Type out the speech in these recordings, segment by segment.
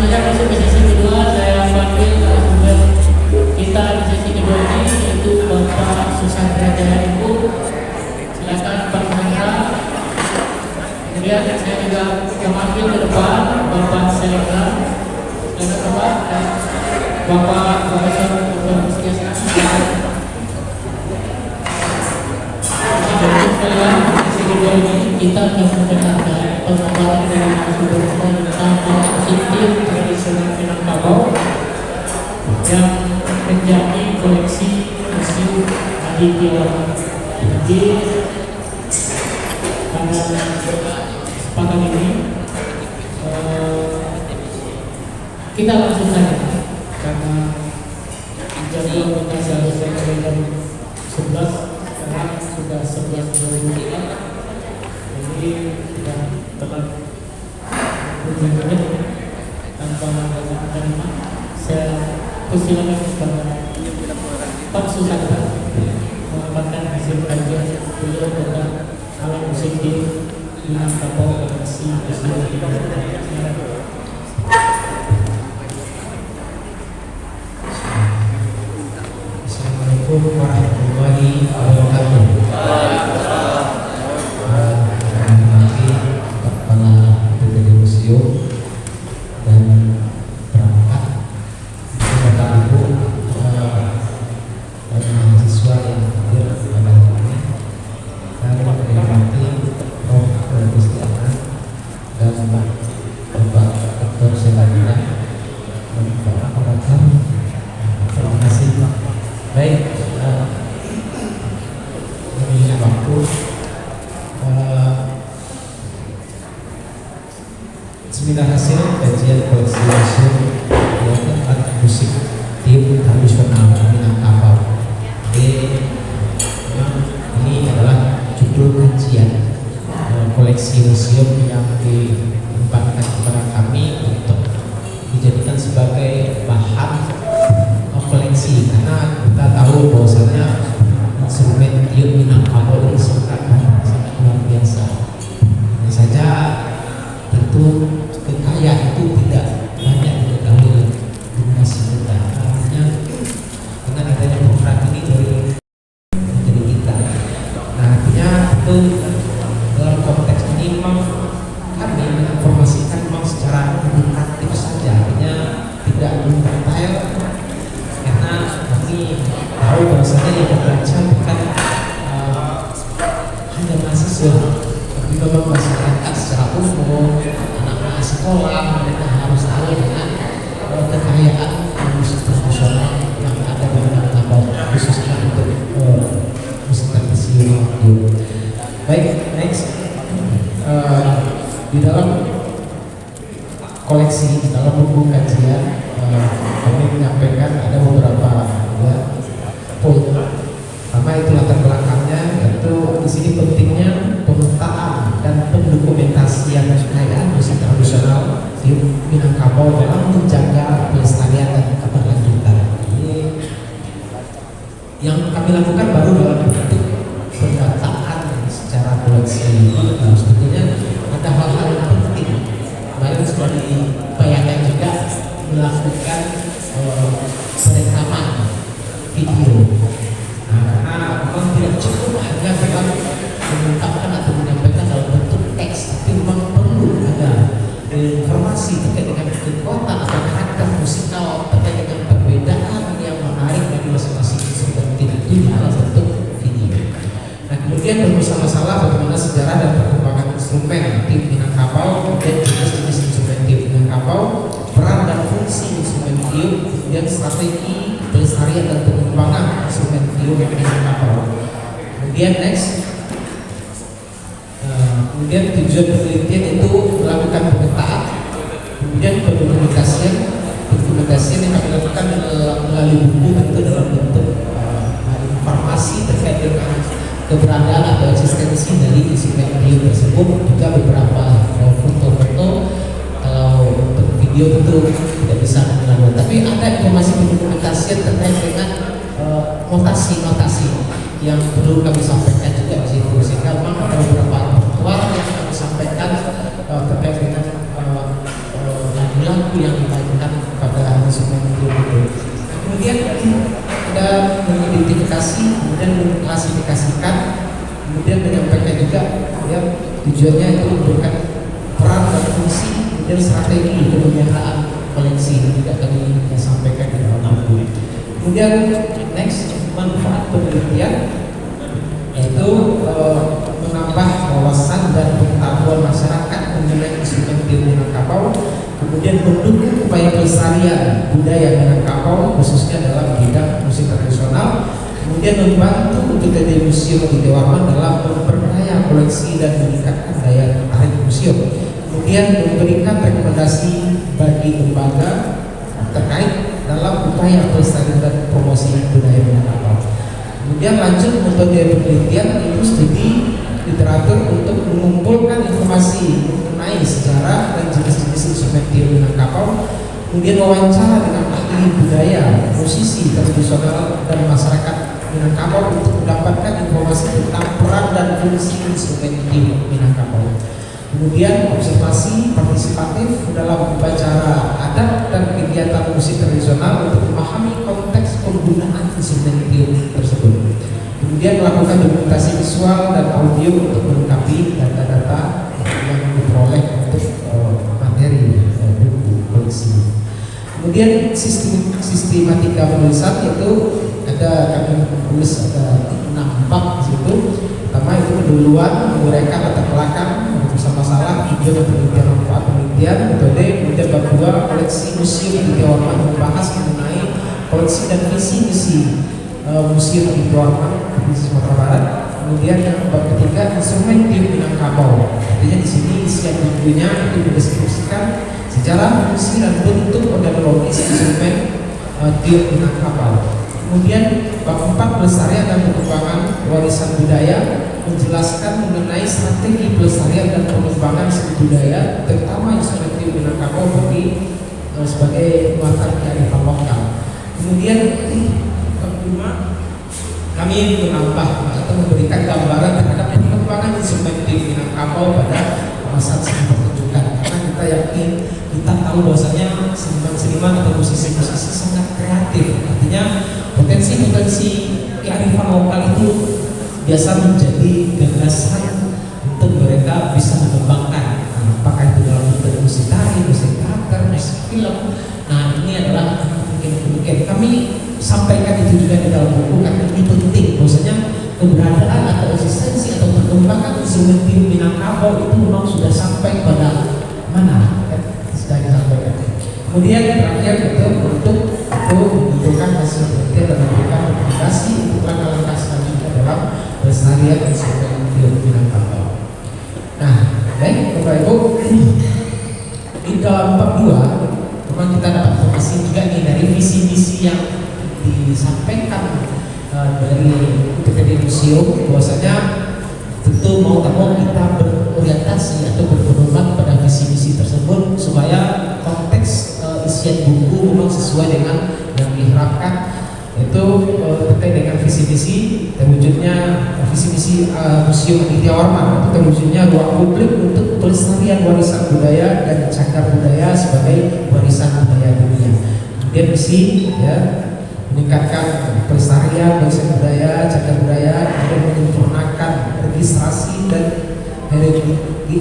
saja masuk ke sesi kedua. Saya panggil narasumber kita di sesi kedua ini, yaitu Bapak Susandra Jaya Ibu. Silakan Pak Susandra. Kemudian saya juga memanggil ke depan Bapak Selendra. Silakan Bapak. Dan Bapak Profesor Dr. Mustiasa. Sesi kedua ini kita akan mendengarkan pengembangan dari narasumber tentang positif tradisional Minangkabau yang menjadi koleksi museum Aditya. Jadi pada kesempatan ini kita langsung saja, karena jadwal kita seharusnya mulai jam 11, sekarang sudah 11.24. Jadi sudah tepat 7 menit tanpa menggunakan nama. Saya persilakan kepada Pak Susandra mengamalkan hasil kajian beliau tentang alat musik di Minangkabau koleksi museum. Assalamualaikum warahmatullahi wabarakatuh. Dan perangkat Bapak Ibu dan mahasiswa yang hadir pada hari ini, saya menghormati Prof. Mustiasa dan Bapak Dr. Selendra dan Bapak Operator. Terima kasih. Baik, ini waktu seminar hasil kajian koleksi museum alat musik tim tradisional Minangkabau. Ini adalah judul kajian koleksi museum yang ditempatkan kepada kami untuk dijadikan sebagai bahan koleksi, karena kita tahu bahwasanya instrumen tiup Minangkabau ini sangat luar biasa. Hanya saja tentu kekayaan itu tidak banyak diketahui oleh generasi muda. Artinya dengan adanya program ini dari kita. Nah, artinya itu dalam konteks ini memang kami menginformasikan memang secara indikatif saja, artinya tidak mendetail, karena kami tahu bahwasanya yang membaca bukan hanya mahasiswa, tapi memang masyarakat secara umum, anak-anak sekolah. Mereka harus tahu dengan kekayaan musik tradisional yang ada di Minangkabau, khususnya untuk musik tradisional. Baik, next, di dalam koleksi, di dalam buku kajian kami menyampaikan ada beberapa poin. Pertama itu latar belakangnya, yaitu di sini pentingnya pemetaan dan pendokumentasian kekayaan musik tradisional di Minangkabau dalam menjaga pelestarian dan keberlanjutan. Ini yang kami lakukan baru dalam bentuk pendataan secara koleksi. Sebetulnya ada hal-hal yang penting. Kemarin sudah dibayangkan juga melakukan perekaman video. Karena memang tidak cukup hanya dengan mengungkapkan atau menyampaikan dalam bentuk teks, tapi memang perlu ada informasi terkait dengan kekuatan atau karakter musikal, terkait dengan perbedaan yang menarik dari masing-masing instrumen itu di dalam bentuk video. Nah, kemudian bermasalah bagaimana sejarah dan perkembangan instrumen tim Minangkabau, kemudian jenis instrumen tim Minangkabau, peran dan fungsi instrumen tiup, kemudian strategi pelestarian dan pengembangan instrumen tiup yang Minangkabau. Kemudian next, kemudian tujuan penelitian itu melakukan pemetaan, kemudian pendokumentasian yang kami lakukan melalui buku, tentu dalam bentuk informasi terkait dengan keberadaan atau eksistensi dari instrumen tiup tersebut, juga beberapa foto-foto. Kalau untuk video tentu tidak bisa mengambil, tapi ada informasi pendokumentasian terkait dengan notasi-notasi yang perlu kami sampaikan juga di situ, sehingga memang ada beberapa faktual yang kami sampaikan terkait dengan lagu-lagu lagu yang dimainkan pada instrumen tiup itu. Nah, kemudian ada mengidentifikasi, kemudian mengklasifikasikan, kemudian menyampaikan juga ya tujuannya itu memberikan peran dan fungsi dan strategi pemeliharaan koleksi yang tidak kami sampaikan di dalam buku. Kemudian next, manfaat penelitian yaitu menambah wawasan dan pengetahuan masyarakat mengenai instrumen tiup Minangkabau, kemudian mendukung upaya pelestarian budaya Minangkabau khususnya dalam bidang musik tradisional, kemudian membantu UPTD Museum Aditya Warman dalam memperkaya koleksi dan meningkatkan daya tarik museum, kemudian memberikan rekomendasi bagi lembaga terkait dalam upaya pelestarian dan promosi budaya Minangkabau. Kemudian lanjut metode penelitian itu studi literatur untuk mengumpulkan informasi mengenai sejarah dan jenis-jenis instrumen tiup Minangkabau, kemudian wawancara dengan ahli budaya, musisi tradisional dan masyarakat Minangkabau untuk mendapatkan informasi tentang peran dan fungsi instrumen tiup Minangkabau. Kemudian observasi partisipatif dalam upacara adat dan kegiatan musik tradisional untuk memahami konteks penggunaan instrumen tiup tersebut. Kemudian melakukan dokumentasi visual dan audio untuk melengkapi data-data yang diperoleh untuk materi buku koleksi. Kemudian sistematika penulisan itu ada kami tulis ada 6 bab di situ. Pertama itu pendahuluan, menguraikan latar belakang, bersama masalah, ide penelitian, manfaat penelitian, metode. Kemudian bab 2 koleksi museum Aditya Warman membahas mengenai koleksi dan visi misi museum Aditya Warman di Sumatera Barat. Kemudian yang bab ketiga instrumen tiup Minangkabau. Artinya di sini isian bukunya itu mendeskripsikan sejarah, fungsi dan bentuk organologis instrumen tiup Minangkabau. Kemudian bab 4 pelestarian dan pengembangan warisan budaya, menjelaskan mengenai strategi pelestarian dan pengembangan seni budaya terutama instrumen tiup Minangkabau sebagai muatan kearifan lokal. Kemudian bab 5 kami menambah atau memberikan gambaran terhadap pengembangan instrumen tiup Minangkabau pada masa seni pertunjukan, karena kita yakin, kita tahu bahwasanya seniman-seniman atau musisi-musisi sangat kreatif. Artinya potensi-potensi kearifan lokal itu biasa menjadi gagasan untuk mereka bisa mengembangkan, apakah itu dalam bentuk musik tari, musik teater, musik film. Nah, ini adalah mungkin kami sampaikan itu juga di dalam buku karena ini penting, bahwasanya keberadaan atau eksistensi atau perkembangan instrumen tiup Minangkabau itu memang sudah sampai pada mana, sudah disampaikan. Kemudian terakhir itu untuk menentukan hasil penelitian dan memberikan rekomendasi untuk langkah-langkah selanjutnya dalam pelestarian instrumen tiup Minangkabau. Nah, baik Bapak Ibu, di dalam bab 2 memang kita dapat informasi juga nih dari visi-misi yang disampaikan dari UPTD Museum, bahwasanya tentu mau tak mau kita berorientasi atau berpedoman pada visi-misi tersebut supaya konteks isian buku memang sesuai dengan yang diharapkan, yaitu terkait dengan visi-misi terwujudnya visi-misi Museum Aditya Warman, itu terwujudnya ruang publik untuk pelestarian warisan budaya dan cagar budaya sebagai warisan budaya dunia. Kemudian visi ya meningkatkan pelestarian warisan budaya, cagar budaya, kemudian menyempurnakan registrasi dan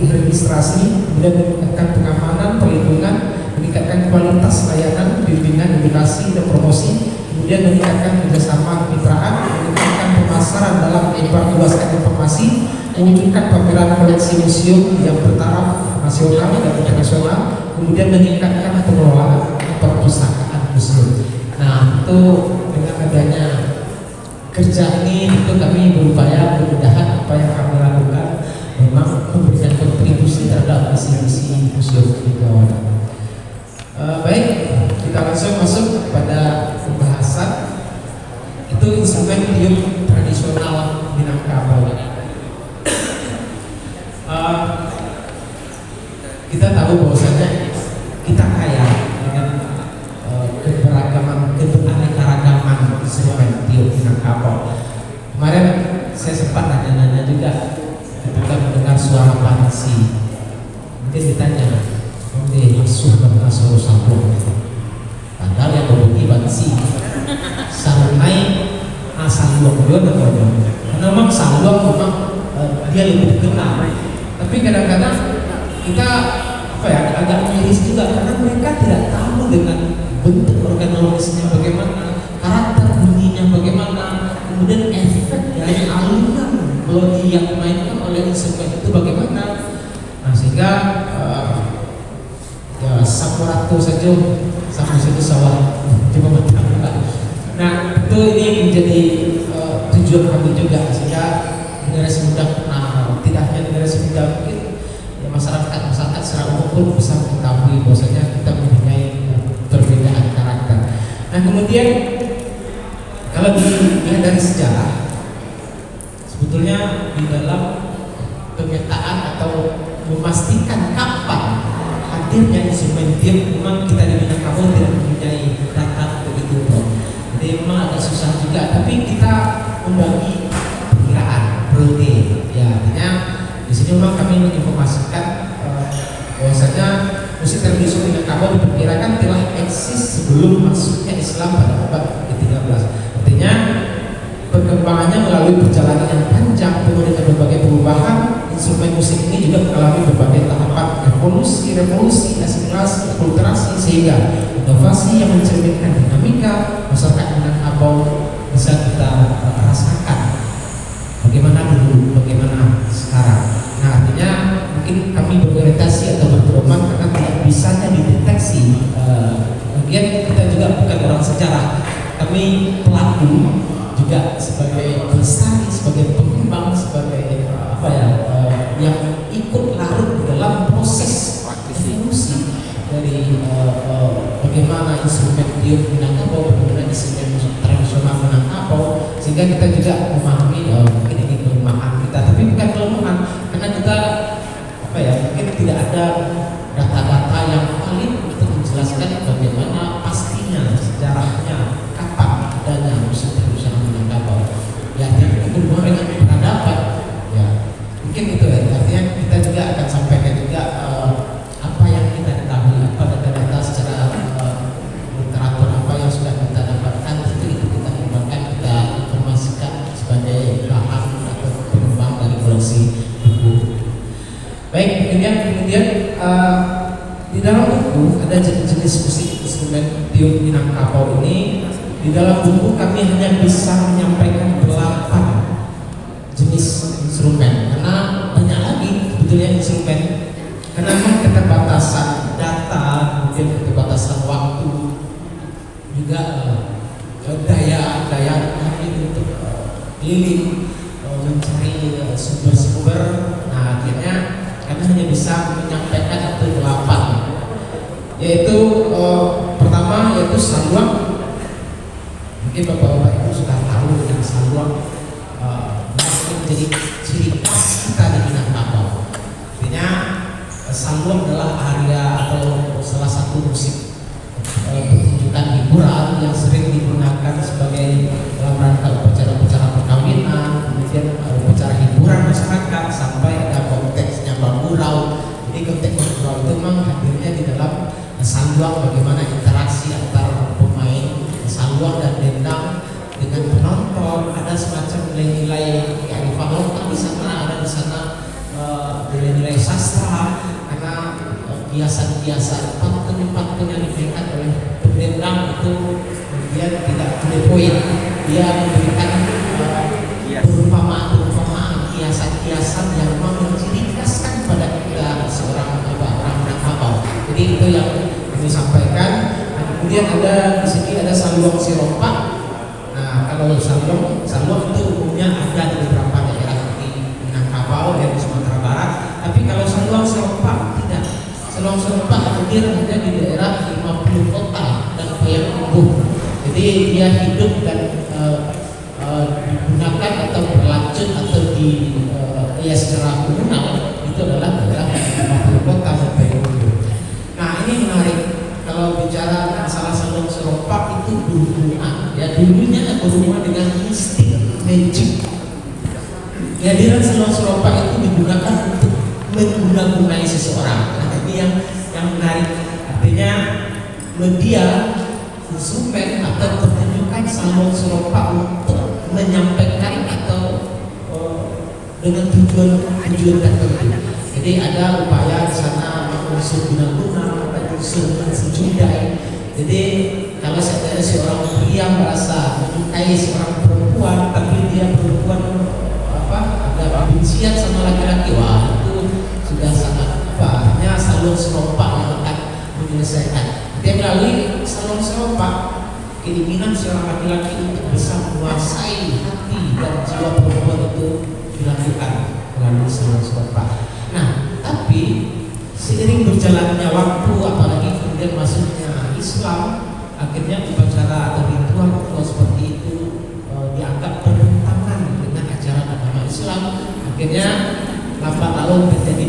registrasi, kemudian meningkatkan pengamanan, perlindungan, meningkatkan kualitas layanan, bimbingan, edukasi dan promosi, kemudian meningkatkan kerjasama kemitraan, meningkatkan pemasaran dalam menyebarluaskan informasi, mewujudkan pameran koleksi museum yang bertaraf nasional dan internasional, kemudian meningkatkan pengelolaan perpustakaan museum. Nah, itu dengan adanya kerja ini itu kami berupaya mudah-mudahan apa yang kami lakukan memang memberikan kontribusi terhadap misi-misi museum Aditya Warman. Baik, kita langsung masuk pada pembahasan itu instrumen tiup tradisional Minangkabau. Kita tahu bahwasanya kita kaya dengan keberagaman instrumen tiup Minangkabau. Kemarin saya sempat nanya-nanya juga ketika mendengar suara pansi, mungkin ditanya Onde asuh karena soro sabung. Padahal yang berbunyi bansi sarunai saluang dia namanya. Karena memang saluang memang dia lebih dikenal. Tapi kadang-kadang kita agak miris juga karena mereka tidak tahu dengan bentuk organologisnya bagaimana, karakter bunyinya bagaimana, kemudian efek dari alunan melodi yang dimainkan oleh instrumen itu bagaimana. Nah sehingga ya sampurato saja sama saja sawah coba bertambah. Nah itu ini menjadi tujuan kami juga sehingga generasi muda tidak hanya generasi muda mungkin ya, masyarakat secara umum pun bisa mengetahui bahwasanya kita mempunyai perbedaan karakter. Nah kemudian kalau dilihat dari sejarah sebetulnya di dalam pemetaan atau memastikan kapan hadirnya instrumen tiup memang kita di Minangkabau tidak mempunyai data begitu bro. Jadi memang agak susah juga, tapi kita membagi perkiraan periode. Ya artinya di sini memang kami menginformasikan bahwasanya musik tradisional Minangkabau diperkirakan telah eksis sebelum masuknya Islam pada abad ke-13. Artinya perkembangannya melalui perjalanan yang panjang penuh dengan berbagai perubahan. Instrumen musik ini juga mengalami berbagai tahapan revolusi, asimilasi, akulturasi, sehingga inovasi yang mencerminkan dinamika masyarakat Minangkabau bisa kita rasakan. Bagaimana dulu, bagaimana sekarang. Nah artinya mungkin kami berorientasi atau berpedoman karena tidak bisanya dideteksi. Mungkin kita juga bukan orang sejarah, kami pelaku juga sebagai pelestari, sebagai pengembang, sebagai yang ikut larut dalam proses evolusi dari bagaimana instrumen tiup Minangkabau, bagaimana instrumen musik tradisional Minangkabau, sehingga kita juga memahami mungkin ini kelemahan kita, tapi bukan kelemahan karena kita mungkin tidak ada data-data yang valid untuk menjelaskan bagaimana pastinya sejarahnya kapan adanya musik tradisional Minangkabau. Ya artinya berhubungan dengan peradaban. Ya mungkin itu ya. Artinya kita juga akan sampaikan juga apa yang kita ketahui, apa data-data secara literatur apa yang sudah kita dapatkan, itu kita kembangkan, kita informasikan sebagai bahan atau pengembang dari koleksi buku. Baik, kemudian di dalam buku ada jenis-jenis musik instrumen tiup Minangkabau ini. Di dalam buku kami hanya bisa menyampaikan 8 jenis instrumen karena banyak lagi sebetulnya instrumen, karena memang keterbatasan data, kemudian keterbatasan waktu, juga daya kami untuk keliling mencari sumber-sumber. Nah akhirnya kami hanya bisa menyampaikan itu 8, yaitu pertama yaitu saluang. Mungkin bapak-bapak itu sudah tahu dengan saluang menjadi ciri khas kita di Minangkabau. Artinya saluang adalah area atau salah satu musik pertunjukan hiburan yang sering digunakan sebagai dalam rangka upacara-upacara perkawinan, kemudian upacara hiburan masyarakat, sampai ada konteksnya bamburau. Jadi konteks bamburau itu memang hadirnya di dalam saluang, bagaimana interaksi antara pemain saluang dan dendang dengan penonton. Ada semacam nilai-nilai kearifan lokal di sana, ada di sana nilai-nilai sastra, karena kiasan-kiasan pantun yang diberikan oleh pendendang itu kemudian tidak to the point. Dia memberikan perumpamaan, kiasan-kiasan yang memang mencirikhaskan pada kita seorang orang Minangkabau. Jadi itu yang kami sampaikan. Nah, kemudian ada di sini ada saluang sirompak. Nah kalau saluang itu umumnya ada di beberapa daerah di Minangkabau dan di Sumatera Barat. Tapi kalau saluang sirompak tidak. Saluang sirompak hadir hanya di daerah 50 kota dan Payakumbuh. Jadi dia hidup dan digunakan atau berlanjut atau secara komunal itu adalah daerah 50 kota dan Payakumbuh. Nah ini menarik. Kalau bicara masalah saluang sirompak itu berhubungan, ya dulunya berhubungan dengan mistik, magic. Kehadiran saluang sirompak itu digunakan untuk mengguna-gunai seseorang. Nah, ini yang yang menarik. Artinya media, instrumen atau pertunjukan Salon Seropa untuk menyampaikan atau dengan tujuan tertentu. Jadi ada upaya di sana unsur guna-guna, unsur sejudai. Jadi kalau ada seorang pria merasa menyukai seorang perempuan, tapi dia perempuan ada kebencian sama laki-laki, wah itu sudah sangat hanya Salon Seropa yang akan menyelesaikan. Dia melalui Salon Seropa keinginan seorang laki-laki untuk bisa menguasai hati dan jiwa perempuan itu dilakukan melalui Salon Seropa. Nah, tapi seiring berjalannya waktu, apalagi kemudian masuknya Islam, akhirnya upacara atau ritual seperti itu dianggap bertentangan dengan ajaran agama Islam. Akhirnya lambat laun terjadi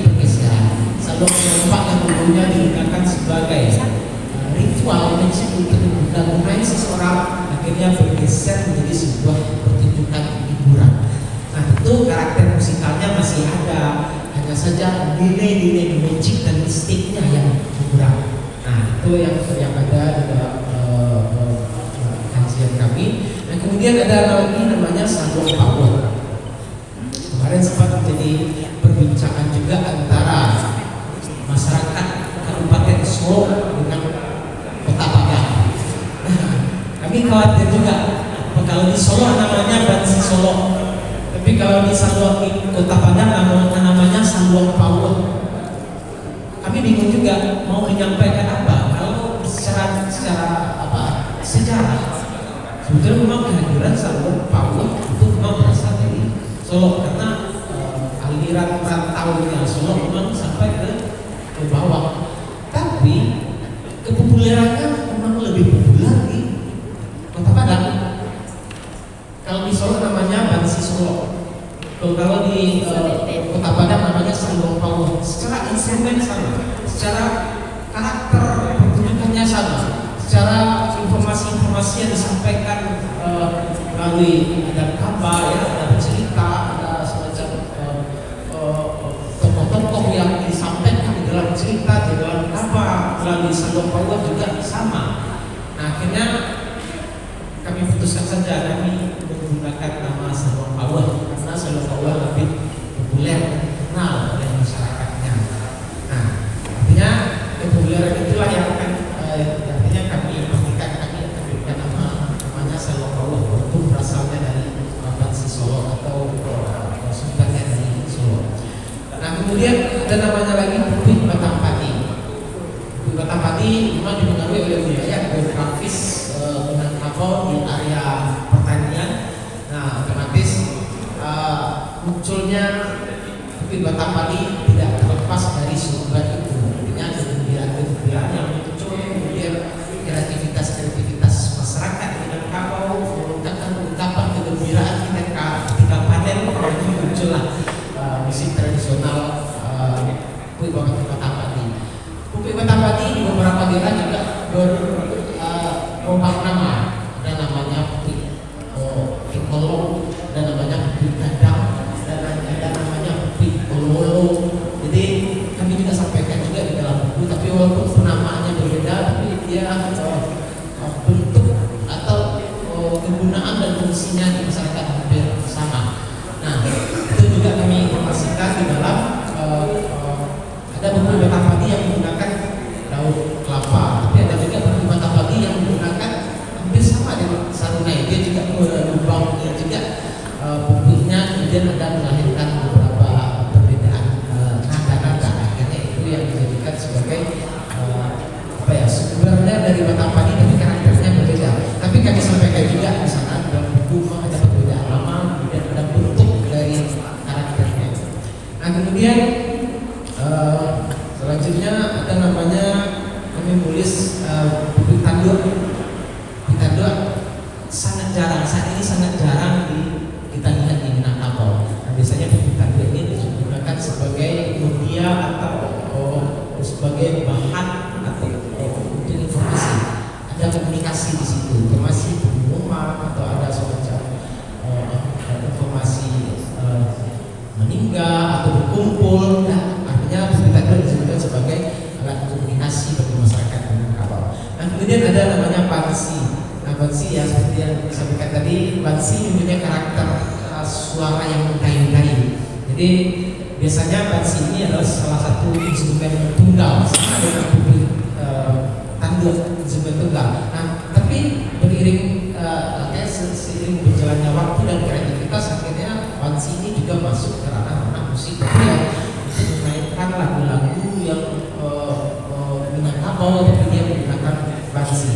pergeseran. Salon Seropa yang dulunya digunakan sebagai ritual untuk menggandungi seseorang, akhirnya bergeser menjadi sebuah pertunjukan hiburan. Nah, tentu karakter musikalnya masih ada, hanya saja nilai-nilai magic dan mistiknya yang kurang. Nah, itu yang ada di dalam kajian kami. Nah, kemudian ada lagi namanya Salon Power. Kemarin sempat menjadi perbincangan juga antara masyarakat Kabupaten Solo dengan Kota Padang. Nah, kami khawatir juga kalau di Solo namanya Bansi Solo, tapi kalau di Kota Padang namanya Salon Power. Kami bingung juga mau menyampaikan apa. Kalau secara sejarah, sebetulnya memang kehadiran Salon Power itu memang berasal dari Solo, karena aliran rantaunya Solo memang sampai ke bawah. Tapi kepopulerannya memang lebih populer di Kota Padang. Kalau di Solo namanya Bansi Solo. Kalau di Kota Padang namanya Salon Power. Secara instrumen sama, secara karakter pertunjukannya sama, secara informasi-informasi yang disampaikan melalui ada kabar, ya, ada cerita, ada semacam tokoh-tokoh yang disampaikan di dalam cerita, di dalam kabar melalui Salon Power juga sama. Nah, akhirnya kami putuskan saja kami menggunakan nama Salon Power karena Salon Power lebih populer dan dikenal oleh masyarakatnya. Nah, artinya kepopuleran itulah yang akan artinya kami berikan namanya Salon Power, walaupun berasalnya dari Bansi Solo atau sumbernya dari Solo. Nah, kemudian ada namanya lagi Bukit Batampati. Bukit Batampati memang dipengaruhi oleh budaya geografis Minangkabau di area pertanian. Nah, otomatis munculnya Bukit Batampati tidak terlepas dari sumber itu. Artinya kegembiraan yang muncul, kemudian kreativitas masyarakat Minangkabau mengungkapkan ungkapan kegembiraan ketika panen, muncullah musik tradisional Bukit Batampati. Bukit Batampati di beberapa daerah juga berubah nama. Ada namanya Bukit Kolong, ada namanya Bukit Gadang, dan ada namanya Bukit Lolo. Jadi kami juga sampaikan juga di dalam buku, tapi walaupun penamaannya berbeda, tapi dia bentuk atau kegunaan dan fungsinya di masyarakat hampir sama. Nah, itu juga kami informasikan di dalam ada Bukit Batampati yang menggunakan daun kelapa, tapi ada juga Bukit Batampati yang menggunakan hampir sama dengan sarunai. Dia juga lubangnya juga bukitnya, kemudian ada melahirkan beberapa perbedaan nada-nada. Akhirnya itu yang dijadikan sebagai sumbernya dari Batampati, tapi karakternya berbeda. Tapi kami sampaikan juga di sana dalam buku ada perbedaan nama, kemudian ada bentuk dari karakternya. Nah, kemudian selanjutnya ada namanya kami tulis Bukit Tanduk. Bukit Tanduk sangat jarang, saat ini sangat jarang kita lihat di Minangkabau. Nah, biasanya Bukit Tanduk ini digunakan sebagai media atau sebagai bahan atau untuk informasi. Ada komunikasi di situ, informasi pengumuman atau ada semacam informasi meninggal atau berkumpul. Nah, artinya Bukit Tanduk disebutkan sebagai kemudian ada namanya bansi. Nah, bansi ya seperti yang disampaikan tadi, bansi mempunyai karakter suara yang kayu-kayu. Jadi biasanya bansi ini adalah salah satu instrumen tunggal, sama dengan tanduk instrumen tunggal. Nah, tapi beriring seiring berjalannya waktu dan kreativitas, akhirnya bansi ini juga masuk ke ranah musik populer untuk memainkan lagu-lagu yang Minangkabau, tapi dia menggunakan bansi.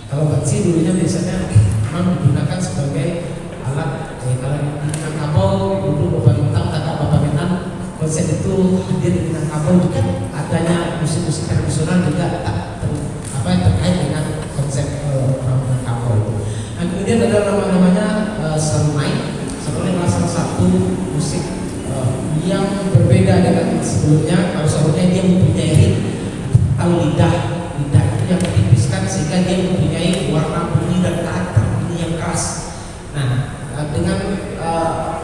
Kalau bansi dulunya biasanya memang digunakan sebagai alat kalau di Minangkabau dulu pemerintah tata bapamenan konsep itu hadir di Minangkabau juga, adanya musik-musik tradisional juga terkait dengan konsep Minangkabau. Nah, kemudian ada namanya serunai. Serunai adalah salah satu musik yang berbeda dengan sebelumnya. Kalau serunai dia mempunyai ritme atau lidah itu yang ditipiskan sehingga dia mempunyai warna bunyi dan karakter bunyi yang keras. Nah, dengan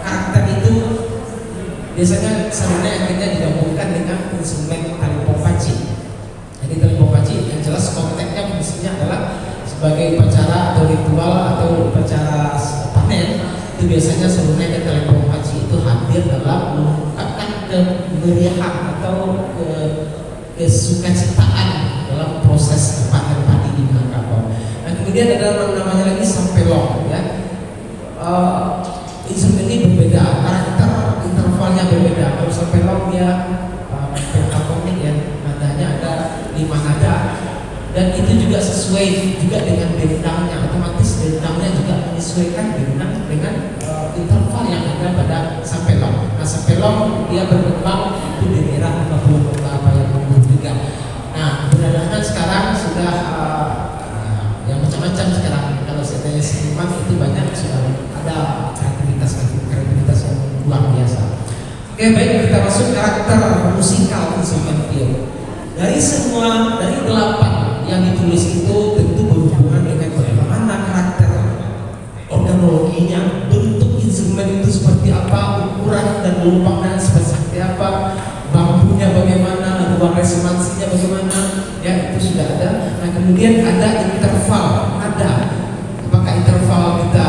karakter itu biasanya serunai akhirnya digabungkan dengan instrumen tali pompaci. Jadi tali pompaci yang jelas konteksnya fungsinya adalah sebagai upacara atau ritual atau upacara panen. Itu biasanya serunai dan tali pompaci itu hadir dalam mengungkapkan kemeriahan atau kesukacitaan dalam proses panen padi di Minangkabau. Nah, kemudian ada namanya lagi sampelong ya. Instrumen ini berbeda, karakter intervalnya berbeda. Kalau sampelong dia pentafonik ya, nadanya ada 5 nada, dan itu juga sesuai juga dengan dendangnya, otomatis dendangnya juga menyesuaikan dengan interval yang ada pada sampelong. Nah, sampelong dia berkembang itu di daerah 50 kota yang juga. Nah, keberadaan sekarang sudah yang macam-macam sekarang. Kalau saya tanya seniman itu banyak, sudah ada kreativitas yang luar biasa. Oke, baik, kita masuk karakter musikal instrumen tiup. Dari 8 yang ditulis itu tentu berhubungan dengan bagaimana karakter organologinya, bentuk instrumen itu seperti apa, ukuran dan lubangnya seperti apa, bambunya bagaimana, ruang resonansinya bagaimana, ya itu sudah ada. Nah, kemudian ada interval nada, apakah interval kita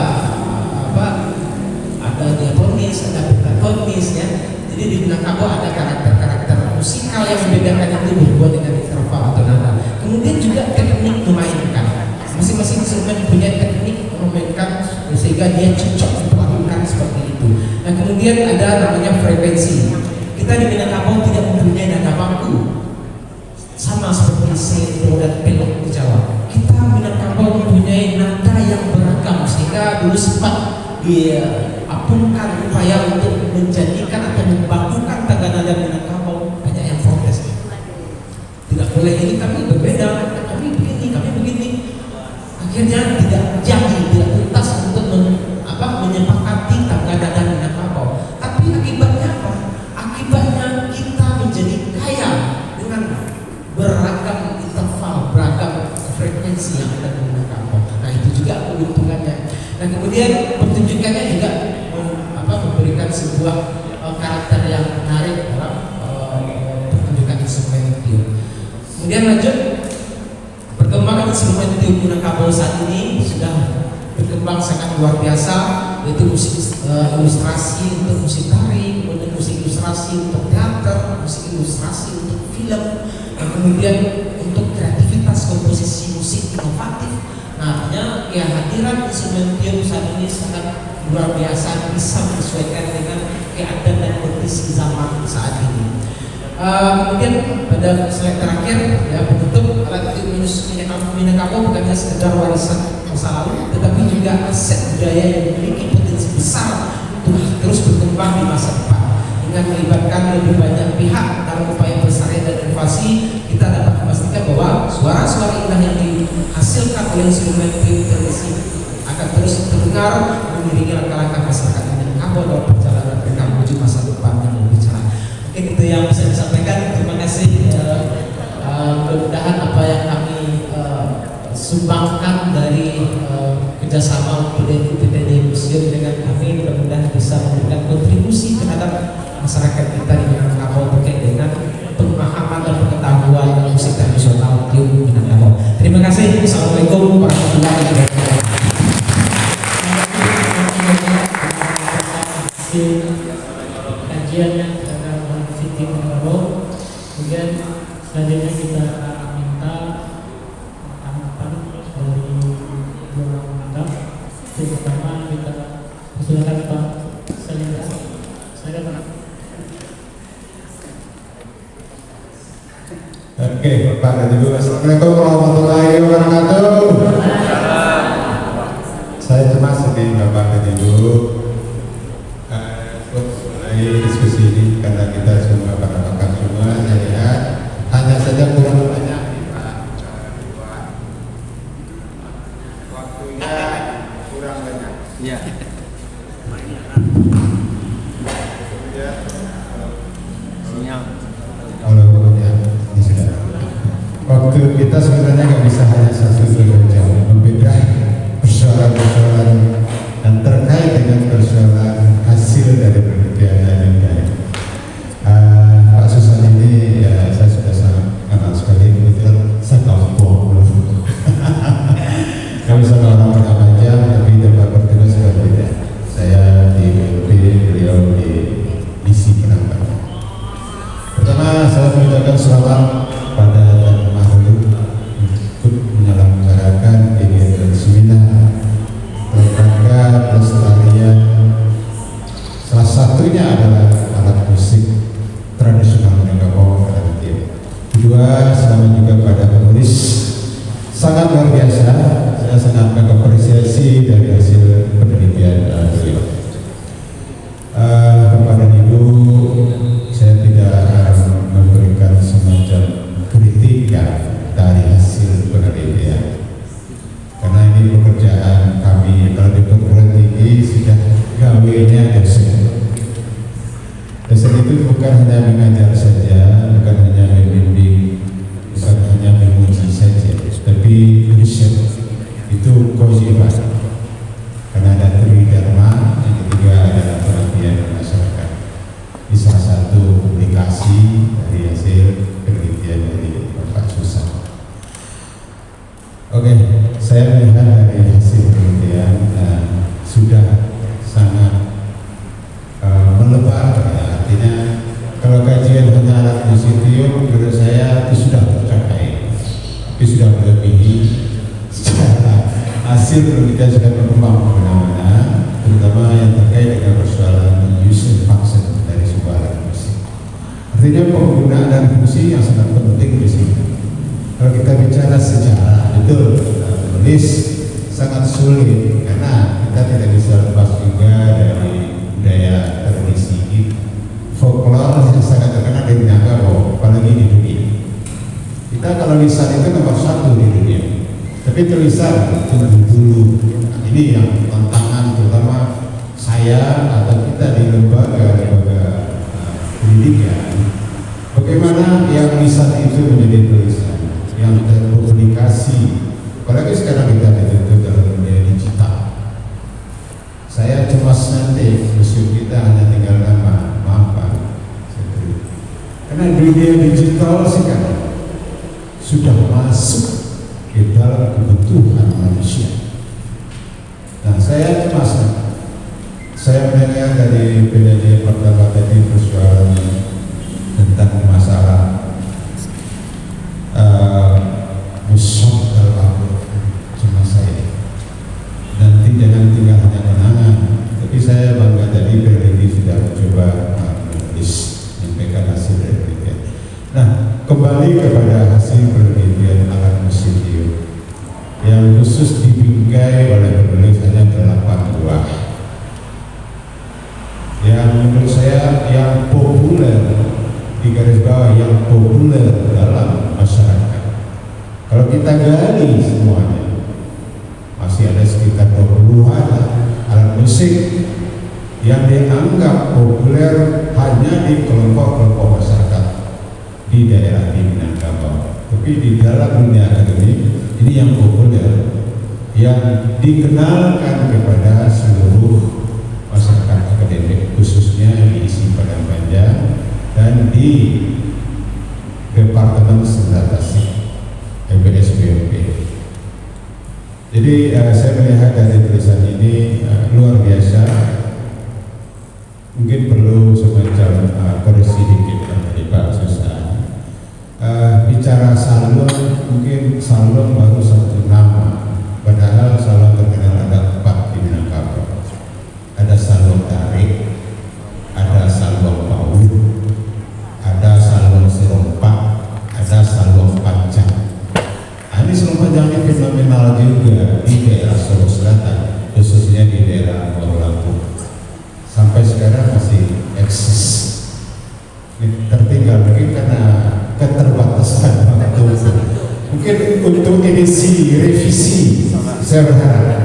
ada diatonis, ada pentatonis ya. Jadi di Minangkabau ada karakter-karakter musikal yang membedakan itu berhubungan dengan interval atau nada. Kemudian juga teknik memainkan. Masing-masing instrumen punya teknik memainkan sehingga dia cocok diperlakukan seperti itu. Nah, kemudian ada namanya frekuensi. Kita di Minangkabau tidak mempunyai nada baku sama seperti sendo dan pelok di Jawa. Kita Minangkabau mempunyai nada yang beragam sehingga dulu sempat diapungkan upaya untuk menjadikan atau membakukan tangga nada Minangkabau. Banyak yang protes, tidak boleh ini, kami berbeda, kami begini. Akhirnya tidak tuntas untuk menyepakati tangga nada Minangkabau. Tapi akibatnya apa? Akibatnya kita menjadi kaya dengan beragam interval, beragam frekuensi yang ada di Minangkabau. Nah, itu juga keuntungannya. Nah, kemudian pertunjukannya juga memberikan sebuah karakter yang menarik dalam pertunjukan instrumen tiup. Kemudian lanjut, perkembangan instrumen tiup Minangkabau saat ini sudah berkembang sangat luar biasa, yaitu musik ilustrasi untuk musik tari, kemudian musik ilustrasi untuk teater, musik ilustrasi untuk film, dan kemudian untuk kreativitas komposisi musik inovatif. Nah, artinya kehadiran instrumen tiup saat ini sangat luar biasa, bisa menyesuaikan dengan keadaan dan kondisi zaman saat ini. Kemudian pada slide terakhir ya, penutup, alat tiup Minangkabau bukan hanya sekedar warisan masa lalu, tetapi juga aset budaya yang memiliki potensi besar untuk terus berkembang di masa depan. Dengan melibatkan lebih banyak pihak dalam upaya pelestarian dan inovasi, kita dapat memastikan bahwa suara-suara indah yang dihasilkan oleh instrumen tiup tradisi akan terus terdengar mengiringi langkah-langkah masyarakat Minangkabau dalam perjalanan mereka menuju masa depan yang lebih cerah. Oke, itu yang bisa disampaikan. Terima kasih. Mudah-mudahan apa yang kami sumbangkan dari kerjasama PDD Museum dengan kami mudah-mudahan bisa memberikan kontribusi terhadap masyarakat kita di Minangkabau terkait dengan pemahaman dan pengetahuan musik tradisional tiup Minangkabau. Terima kasih. Assalamualaikum. Untuk pertama kita silakan Pak Salendra. Saya Pak. Oke, Bapak dan Ibu, Assalamualaikum warahmatullahi wabarakatuh. Saya cemas ini Bapak dan Ibu untuk mulai diskusi ini karena kita semua para pakar semua saya lihat hanya saja kurang banyak Pak waktunya kurang banyak. Iya. Sinyal. Kalau ya, ini sudah. Waktu kita sebenarnya nggak bisa hanya 1-2 jam, membeda persoalan-persoalan dan terkait dengan persoalan hasil dari penelitian dan Pak Susan ini ya saya sudah sangat kenal sekali, kebetulan saya tahu kami sama orang bernama jam, tapi dapat bertugas sudah beda. Saya di UP, beliau di misi penambangan. Pertama, saya mengucapkan selamat pada Tuan Mahmud ikut menyelenggarakan kegiatan seminar lembaga pelestarian. Salah satunya adalah alat musik tradisional Minangkabau Kreatif. Kedua, selamat juga pada penulis. Sangat luar biasa. Saya sangat mengapresiasi dari hasil penelitian beliau. Kepada Ibu, saya tidak memberikan semacam kritikan dari hasil penelitian karena ini pekerjaan kami. Kalau di perguruan tinggi sudah gawainya dosen itu bukan hanya mengajar saja, bukan hanya membimbing, bukan hanya menguji saja, tapi riset itu kewajiban karena ada tridharma. Yang ketiga adalah pengabdian masyarakat. Di salah satu publikasi dari hasil penelitian dari Bapak Susan. Oke, saya melihat dari hasil penelitian sudah sangat melebar. Artinya kalau kajian hanya alat musisium, menurut saya itu sudah tercapai, tapi sudah melebihi secara hasil penelitian sudah berkembang kemana-mana, terutama yang terkait dengan persoalan use and function dari sebuah alat musik. Artinya penggunaan dan fungsi yang sangat penting di sini. Kalau kita bicara sejarah, betul, menulis sangat sulit karena kita tidak bisa lepas juga dari budaya tradisi folklore yang sangat terkenal di Minangkabau, apalagi di dunia. Kita kalau lisan itu nomor 1 di dunia, tapi tulisan cuma dulu. Ini yang tantangan terutama saya atau kita di lembaga pendidikan. Bagaimana yang lisan itu menjadi tulisan, yang terpublikasi, apalagi sekarang kita dituntut dalam dunia digital. Saya cemas nanti museum kita hanya tinggal nama, maaf Pak. Karena dunia digital sekarang sudah masuk ke dalam kebutuhan manusia. Dan saya cemas, saya mendengar dari penelitian pertama tadi persoalan tentang masalah musuh dalam cemas saya. Nanti jangan tinggal hanya kenangan, tapi saya bangga tadi peneliti sudah mencoba menulis menyampaikan hasil dari penelitian. Nah, kembali kepada hasil penelitian alat musisium yang khusus dibingkai oleh penulis hanya 8 buah. Yang menurut saya yang populer, di garis bawah yang populer dalam masyarakat. Kalau kita gali semuanya, masih ada sekitar 20-an alat musik yang dianggap populer hanya di kelompok-kelompok masyarakat di daerah di Minangkabau. Tapi di dalam dunia akademik ini yang populer, yang dikenalkan kepada seluruh masyarakat akademik, khususnya diisi Padang Panjang dan di Departemen Seni Tasik MPSBMP. Jadi saya melihat dari tulisan ini luar biasa. Mungkin perlu semacam koreksi dikit dari Pak Susan. Bicara salon, mungkin salon baru 1 nama, padahal salon terkenal ada 4 di Minangkabau. fenomenal juga di daerah Solo Selatan, khususnya di daerah Lampung. Sampai sekarang masih eksis. Ini tertinggal mungkin karena keterbatasan waktu. Mungkin untuk edisi revisi, saya berharap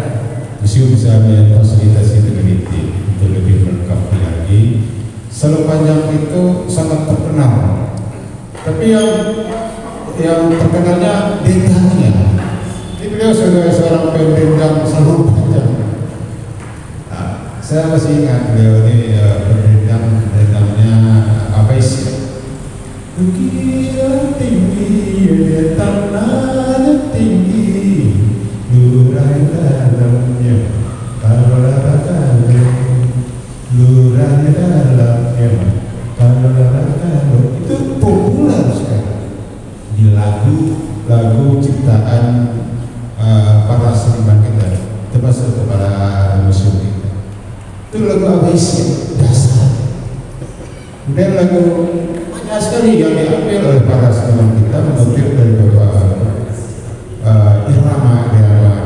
museum bisa memfasilitasi peneliti untuk lebih melengkapi lagi. Solo Panjang itu sangat terkenal, tapi yang terkenalnya dendangnya. Ini beliau sebagai seorang pendendang Solo Panjang. Nah, saya masih ingat beliau ini pendendangnya apa sih? Bukit tinggi, tanah tinggi, lurai dalamnya, kalau lurai dalamnya, kalau itu populer sekali di lagu ciptaan para seniman kita, termasuk para museum kita. Itu lagu apa isi dasar. Kemudian lagu banyak sekali yang diambil oleh para seniman kita, mengutip dari beberapa irama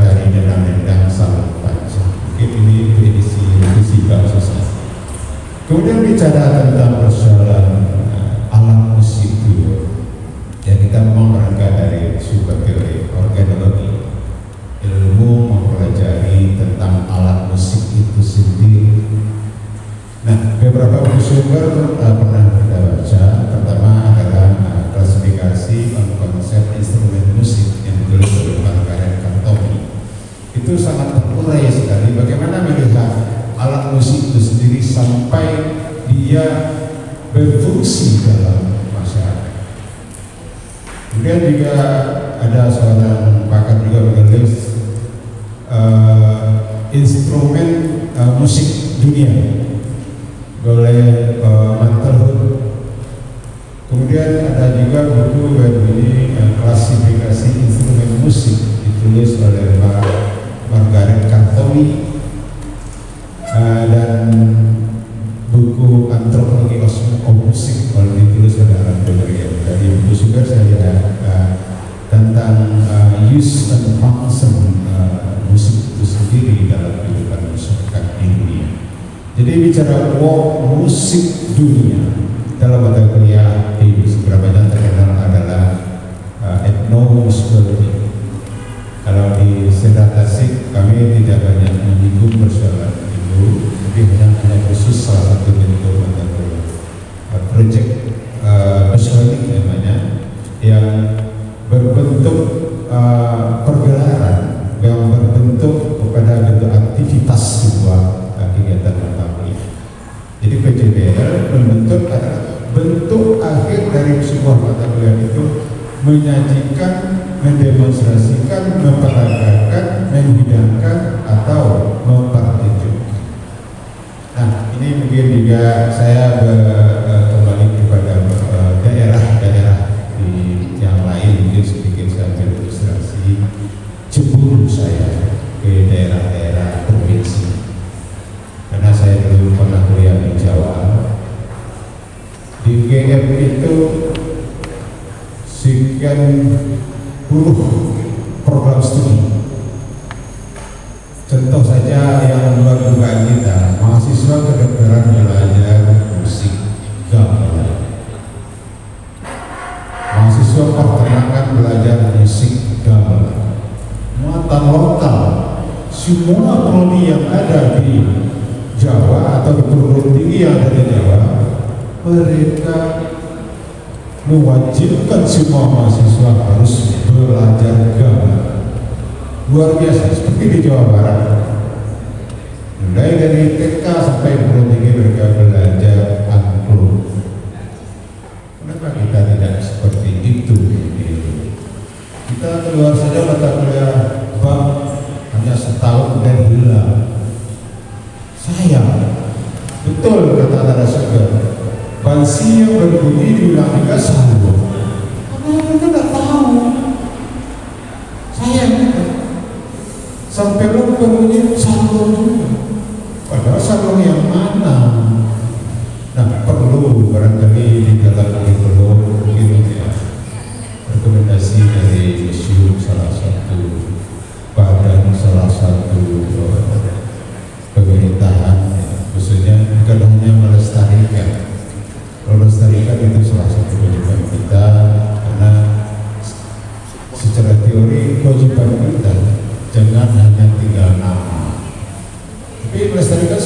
dari dendang-dendang Solo Panjang. Mungkin ini edisi bahasa saya. Kemudian bicara tentang persoalan alam musik itu, ya kita memang berangkat dari sumber teori organologi, ilmu mempelajari tentang alat musik itu sendiri. Nah, beberapa sumber pernah kita baca. Pertama adalah klasifikasi konsep instrumen musik yang ditulis oleh Margaret Kantomi. Itu sangat terurai sekali bagaimana melihat alat musik itu sendiri sampai dia berfungsi dalam masyarakat. Kemudian juga ada seorang pakar juga menulis instrumen musik dunia oleh Mantelhood. Kemudian ada juga buku ini klasifikasi instrumen musik ditulis oleh Margaret Kantomi, dan buku antropologi musik kalau ditulis oleh Alan Bellerian. Dari buku juga saya lihat tentang use and function musik itu sendiri dalam kehidupan masyarakat di dunia. Jadi bicara musik dunia dalam mata kuliah di beberapa yang terkenal adalah etnomusicology. Kalau di Serat Tasik kami tidak banyak menyinggung persoalan itu, tapi hanya khusus salah satu bentuk mata kuliah project persoalan namanya, yang berbentuk pergelaran, yang berbentuk kepada bentuk aktivitas sebuah kegiatan mata kuliah. Jadi PJBL membentuk adalah bentuk akhir dari sebuah mata kuliah itu menyajikan, mendemonstrasikan, memperagakan, menghidangkan atau mempertunjukkan. Nah, ini mungkin juga saya kembali kepada daerah-daerah di yang lain, mungkin sedikit saya berilustrasi cemburu saya ke daerah-daerah provinsi. Karena saya dulu pernah kuliah di Jawa. Di UGM itu sekian puluh program studi. Contoh saja yang luar dugaan kita, mahasiswa kedokteran belajar musik gamelan, mahasiswa peternakan belajar musik gamelan, mata lokal, semua prodi yang ada di Jawa atau di perguruan tinggi yang ada di Jawa, mereka mewajibkan semua mahasiswa harus belajar gamelan. Luar biasa, seperti di Jawa Barat. Mulai dari TK sampai perguruan tinggi mereka belajar angklung. Kenapa kita tidak seperti itu? Kita keluar saja mata kuliah bank hanya setahun dan hilang. Sayang, betul kata Tara Sugeng, bansi yang berbunyi diulang juga sanggup. Karena mereka tidak tahu. Sayang, sampai lo berbunyi sanggup juga. Padahal sanggup yang mana? Nah, perlu barangkali di dalam kurikulum mungkin ya rekomendasi dari museum salah satu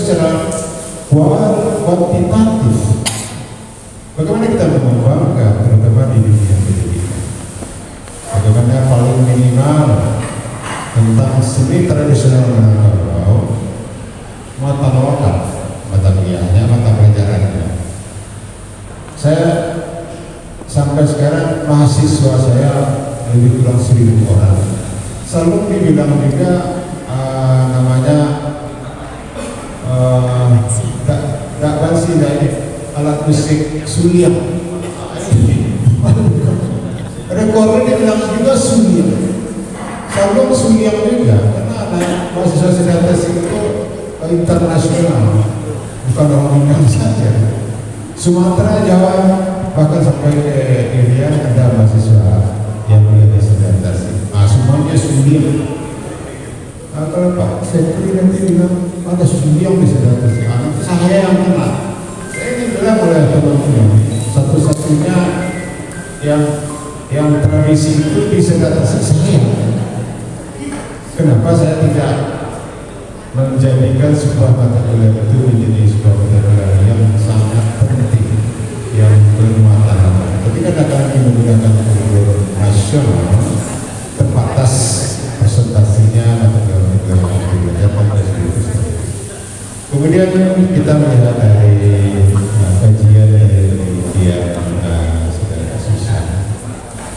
secara kuantitatif. Bagaimana kita mengembangkan terutama di dunia pendidikan? Bagaimana paling minimal tentang seni tradisional Minangkabau, mata lokal, mata kuliahnya, mata pelajarannya. Saya sampai sekarang mahasiswa saya lebih kurang 1.000 orang. Selalu dibilang juga namanya tak bansi dari alat musik suliang. Rekornya dibilang juga suliang. Selalu suliang juga karena anak mahasiswa sedatas itu internasional, bukan orang Minang saja. Sumatera, Jawa, bahkan sampai ke India ada mahasiswa yang menjadi sedatas. Semuanya suliang. Kalau Pak Sekri nanti bilang ada suliang di sedatas, saya yang kenal. Saya ini bilang oleh teman-teman, satu-satunya yang tradisi itu di sedatas saya. Kenapa saya tidak menjadikan sebuah mata kuliah itu menjadi sebuah mata kuliah yang sangat penting, yang bermuatan. Ketika datang menggunakan kurikulum nasional, terbatas presentasinya mata kuliah. Kemudian kita melihat dari kajian dari penelitian saudara susah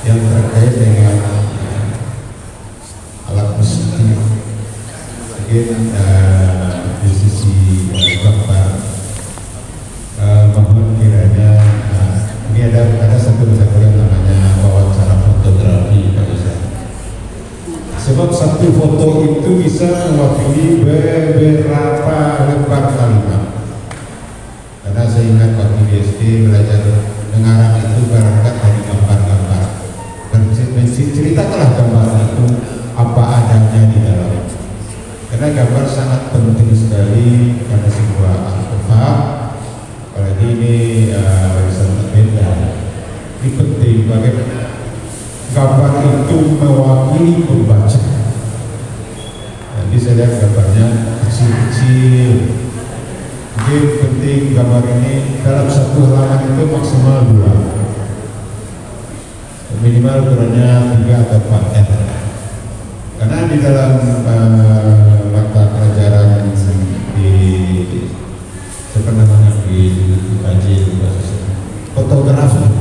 yang terkait dengan alat musik. Mungkin di sisi gambar, mohon kiranya ini ada satu yang namanya wawancara fotografi pada saya. Sebab satu foto itu bisa mewakili beberapa lembar kalimat. Karena saya ingat waktu di SD belajar mengarang itu berangkat dari gambar-gambar. Dan ceritakanlah gambar itu apa adanya di dalam. Karena gambar sangat penting sekali pada sebuah artefak. Apalagi ini warisan berbeda. Ini penting bagaimana gambar itu mewakili pembaca. Jadi saya lihat gambarnya kecil-kecil. Mungkin penting gambar ini dalam satu halaman itu maksimal 2, minimal ukurannya 3 atau 4 R. Karena di dalam mata pelajaran di sebenarnya di fotografi.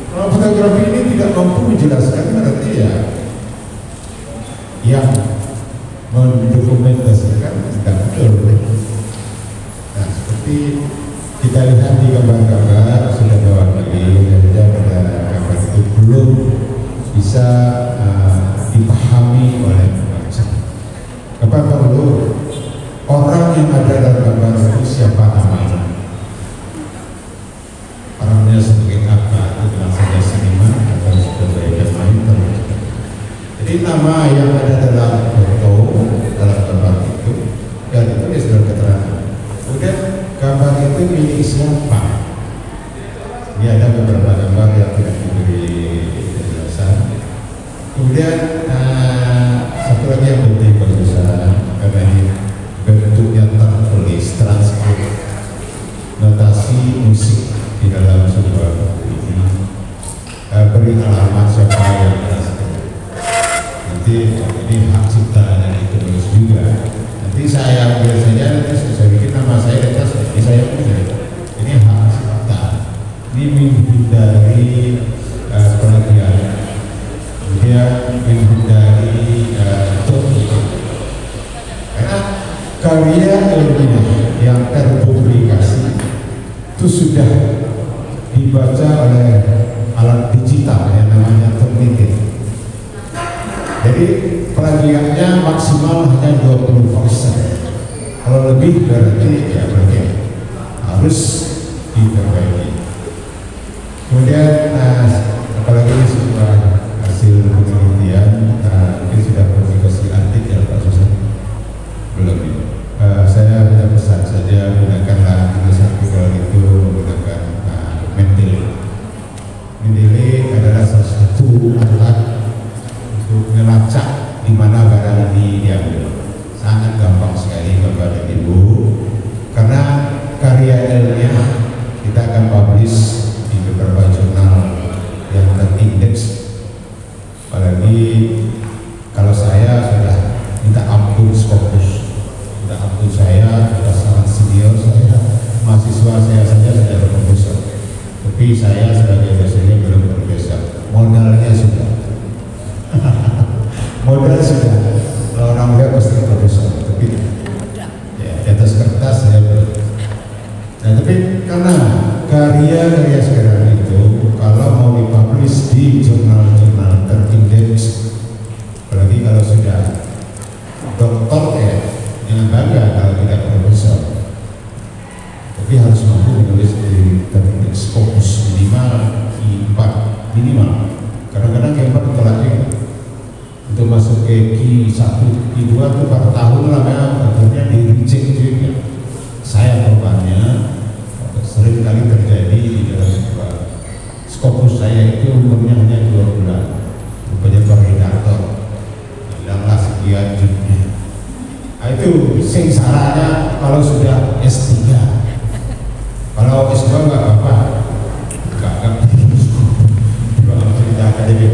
Kalau fotografi ini tidak mampu menjelaskan, berarti ya yang mendokumentasikan tidak betul. Nah, seperti kita lihat di gambar-gambar sudah mewakili, saja pada gambar itu belum bisa dipahami oleh pembaca. Apa perlu orang yang ada dalam gambar itu siapa namanya? Orangnya sebagai apa? Itu bilang saja seniman atau sebagai yang lain terus. Jadi nama yang ada dalam foto, dalam gambar itu, dan itu dia sudah keterangan. Kemudian gambar itu milik siapa? Ini ada beberapa gambar yang tidak diberi penjelasan. Kemudian satu lagi yang penting bagi saya, karena ini bentuknya tertulis, transkrip, notasi musik di dalam sebuah buku ini, beri alamat siapa yang transkrip. Nanti ini hak cipta yang ditulis juga. Nanti saya ambil saja, nanti saya bikin nama saya di atas, ini saya punya. Ini hak cipta. Ini menghindari plagiat. Dia menghindari copyright. Karena karya ilmiah yang terpublikasi itu sudah dibaca oleh alat digital yang namanya terliti. Jadi plagiatnya maksimal hanya 20%. Kalau lebih berarti ya berarti harus diperbaiki. Kemudian apalagi sebuah hasil penelitian ini sudah publikasi antik ya Pak Susan? Belum. Saya hanya pesan saja gunakanlah tulisan Google itu menggunakan Mendeley. Mendeley adalah salah satu alat untuk melacak di mana barang ini diambil. Sangat gampang sekali Bapak dan Ibu modelnya kita akan publish di beberapa jurnal yang terindeks. Apalagi kalau saya sudah minta ampun Scopus, minta ampun saya sudah sangat senior, saya mahasiswa saya saja sudah profesor, tapi saya sebagai dosennya belum profesor. Modalnya sudah, modal sudah. Kalau orang muda pasti profesor, tapi ya di atas kertas saya belum. Nah, tapi karena karya-karya sekarang itu kalau mau dipublish di jurnal-jurnal terindeks, apalagi kalau sudah doktor ya, jangan bangga kalau tidak profesor, tapi harus mampu menulis di terindeks Scopus minimal I4 minimal. Kadang-kadang Q4 ditolak juga. Untuk masuk ke Q1, Q2 itu per tahun lah, akhirnya di reject juga. Saya korbannya sering kali terjadi di dalam sebuah Scopus saya itu umurnya hanya 2 bulan, rupanya koordinator bilanglah sekian jumlah. Nah, itu sengsaranya kalau sudah S3. Kalau S2 nggak apa-apa, nggak cerita akademik.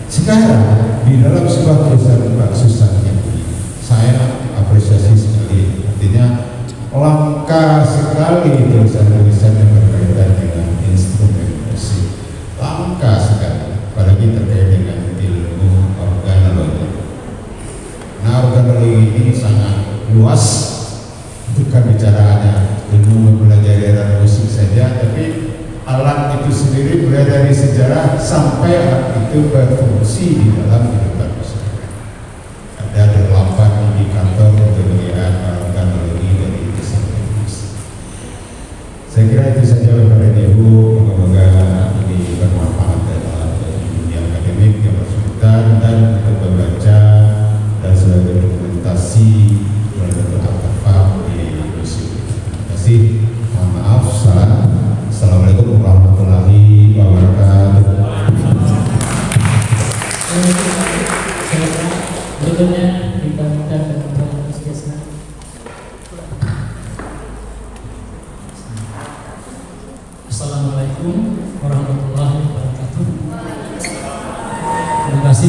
Sekarang di dalam sebuah perusahaan baksusan ini saya apresiasi sekali, artinya langka sekali tulisan-tulisan yang berkaitan dengan instrumen musik, langka sekali, apalagi terkait dengan ilmu organologi. Nah, organologi ini sangat luas, bukan bicara hanya ilmu mempelajari alat musik saja, tapi alat itu sendiri mulai dari sejarah sampai alat itu berfungsi di dalam kehidupan masyarakat. Ada 8 indikator untuk melihat organologi dari instrumen musik. Saya kira itu saja Bapak dan Ibu, semoga ini bermanfaat dalam dunia akademik yang bersangkutan dan untuk membaca dan sebagai dokumentasi terhadap artefak di musik. Terima kasih. Mohon maaf. Assalamualaikum warahmatullahi wabarakatuh. Berikutnya kita minta kepada Mas Desna. Assalamualaikum warahmatullahi wabarakatuh. Terima kasih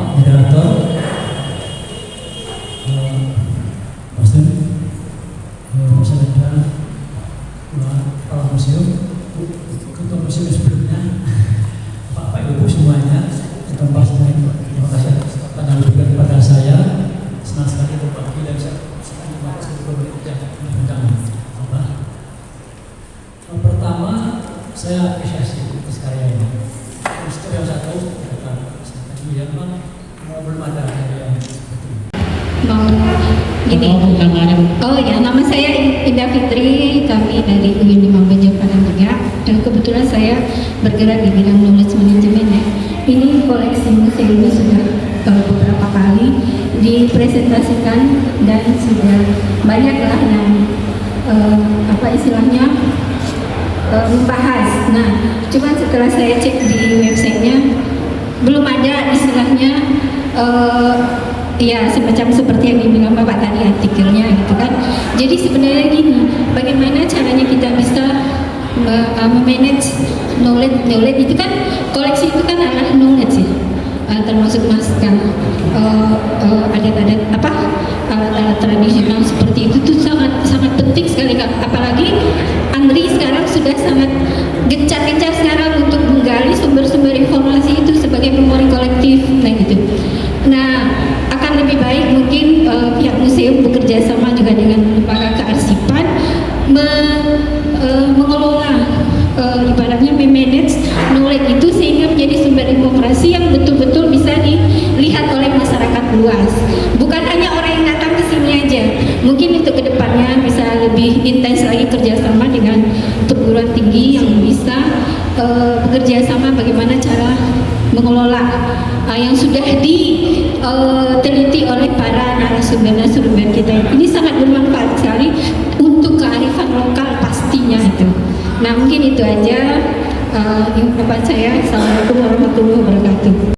Pak Moderator, masyarakat, Kepala Museum, Ketua Museum sebelumnya, Bapak Ibu semuanya, terima kasih karena berikan kepada saya. Senang sekali berbagi dan sekali undang. Yang pertama, saya apresiasi atas karya ini. Itu yang satu, yang belum ada karya seperti ini. Mau gini. Oh ya, nama saya Indah Fitri, kami dari UIN Imambanjar Padang. Dan kebetulan saya bergerak di bidang knowledge management ya. Ini koleksi museumnya sudah beberapa kali dipresentasikan dan sudah banyaklah yang apa istilahnya membahas. Nah, cuman setelah saya cek di websitenya belum ada istilahnya ya semacam seperti yang dibilang Bapak tadi artikelnya gitu kan. Jadi sebenarnya gini, bagaimana caranya kita bisa memanage knowledge itu kan, koleksi itu kan adalah knowledge ya, termasuk masker, adat-adat apa alat tradisional seperti itu tuh sangat penting sekali Kak. Apalagi Andri sekarang sudah sangat gencar sekarang untuk menggali sumber-sumber informasi itu sebagai memori kolektif, nah gitu. Nah, akan lebih baik mungkin pihak museum bekerja sama juga dengan lembaga kearsipan mengelola ibaratnya memanage knowledge itu sehingga menjadi sumber informasi yang betul-betul bisa dilihat oleh masyarakat luas. Bukan hanya orang yang datang ke sini aja. Mungkin untuk kedepannya bisa lebih intens lagi kerjasama dengan perguruan tinggi yang bisa bekerja sama bagaimana cara mengelola yang sudah diteliti oleh para narasumber kita. Ini sangat bermanfaat sekali untuk kearifan lokal pastinya itu. Nah mungkin itu aja ungkapan saya. Assalamualaikum warahmatullahi wabarakatuh.